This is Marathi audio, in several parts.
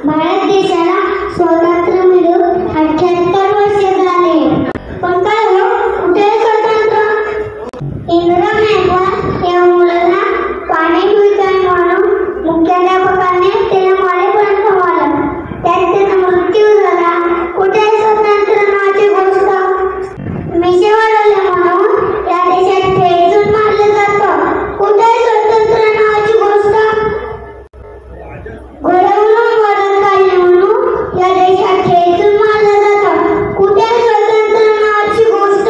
भारत देशाला स्वातंत्र्य मिळून 78 वर्ष झाले, पण काय हो, कुठे स्वतंत्र? इंदिरा गांधी या मुलाला पाणी पिताना म्हणून मुख्याध्यापकाने त्याला मारेपर्यंत मारलं, त्यात त्याचा मृत्यू झाला. कुठे स्वतंत्र नावाची गोष्ट? मिशे वाढवल्या म्हणून या देशात ठेचून मारलं जातं. कुठे स्वतंत्र नावाची गोष्ट? घोड्यावरून वळण काढले म्हणून या देशात ठेचून मारलं जातं. कुठे स्वतंत्र नावाची गोष्ट?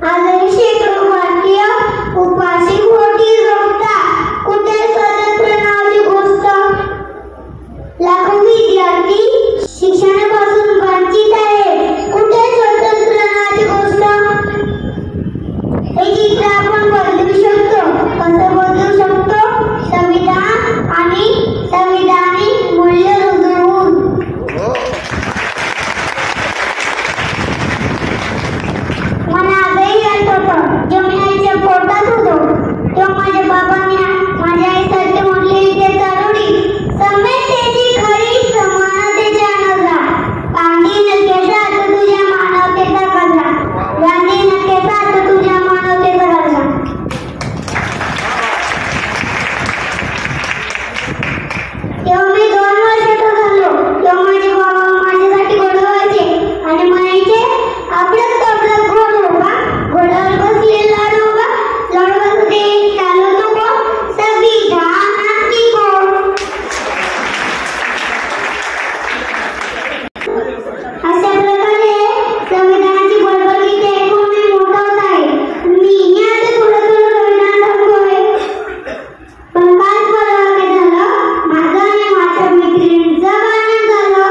आजही शेकडो भारतीय उपाशी पोटी झोपतात. कुठे स्वतंत्र नावाची गोष्ट? लाखो विद्यार्थी शिक्षणापासून वंचित आहेत. कुठे स्वतंत्र नावाची गोष्ट? हे चित्र आपण बदलू शकतो. कसं बदलू शकतो? संविधान आणि संविधानिक मूल्य रुजवून. मला आजही आठवतं, जेव्हा मी आईच्या पोटात होतो तेव्हा माझ्या बाबांनी माझ्या आईसाठी म्हटलेली ते चारोळी, समतेची खरी समानतेची अनजा, गांधी नक्केचा तर तुझ्या मानवतेचा गजरा, गांधी नक्केचा तर तुझ्या मानवतेचा गजरा. तेव्हा मी 2 वर्षाचा झालो तेव्हा माझे बाबा माझ्यासाठी घोडवायचे आणि म्हणायचे, आपल्याच तबल्यात घोड होगा, घोड्यावर बसलेला लाड होगा, लढवत दे चालवतो कोण? संविधानाची गोड. अशा प्रकारे संविधानाची बळबळगीते ऐकून मी मोठा होत आहे. मी आता थोडं संविधान सांगतोय. पण काल परवा काय झालं, माझं आणि माझ्या मैत्रिणीचं भांडण झालं.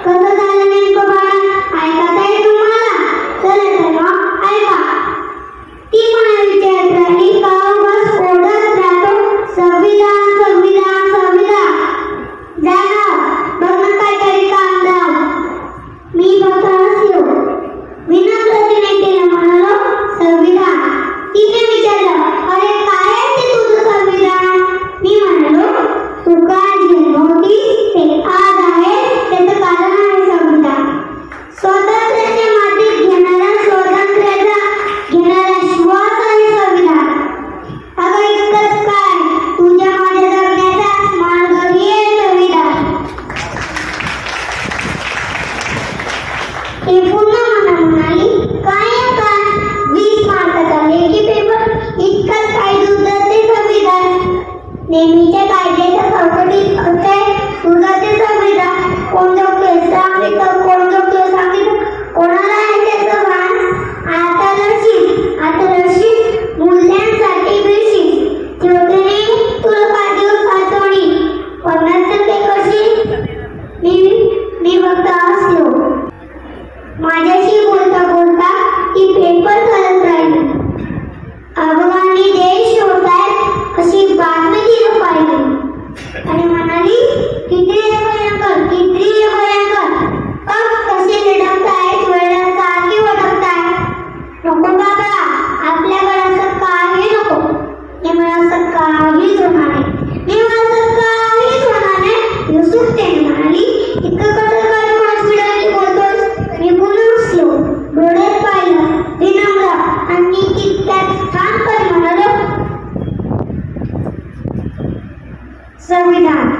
कसं झालं नेमकं भांडण ऐकत आहे तुम्हाला? चला तर मग ऐका. ती मला विचारत राहिली, का बस ओढत राहतो संविधान संविधान संविधान, जा ना बघ ना काहीतरी काम दाम. मी फक्त हसलो. विनम्रतेने तिला म्हणालो, संविधान. तिने विचारलं, अरे काय आहे ते तुझं संविधान? मी म्हणालो, तू काय जन्म होतीस ते आज आहे, त्याचं कारण आहे संविधान. स्वातंत्र्याच्या मातीत घेणारा स्वातंत्र्याचा घेणारा श्वास आहे संविधान. अगं इतकंच काय, तुझ्या माझ्या जगण्याचा मार्गही आहे संविधान. हे पुन्हा मला म्हणाली, काय 20 मार्काचा लेखी पेपर, इतकंच काय तुझं ते संविधान. नेहमीच्या कायद्याच्या चौकटीत असते तुझं ते संविधान. कोण जगतोय सांगितलं, कोण जगतोय सांगितलं, कोणाला आहे त्याचं भान? आता रशीद मूल्यांसाठी बेशीस ठेवते नाही तुला 5 दिवस साठवणी, 50% कशी? मी फक्त हसलो. माझ्याशी बोलता बोलता ती पेपर करत राहिली. अफगाणी देश होतायत अशी बातमी तिनं पाहिली आणि म्हणाली, किती भयंकर, किती भयंकर. कसे लढवतायत, वेळेला सारखी ओळखताय. नको बाबा, आपल्याकडे असं काही नको. असं काहीच होणार नाही, असं काहीच होणार नाही. युसुफतेने म्हणाली, इतकं कसं काय कॉन्फिडंटली बोलतोस? मी पुन्हा हसलो. डोळ्यात पाहिलं, विनम्र आणि तितक्यात ठामपणे म्हणालो, संविधान.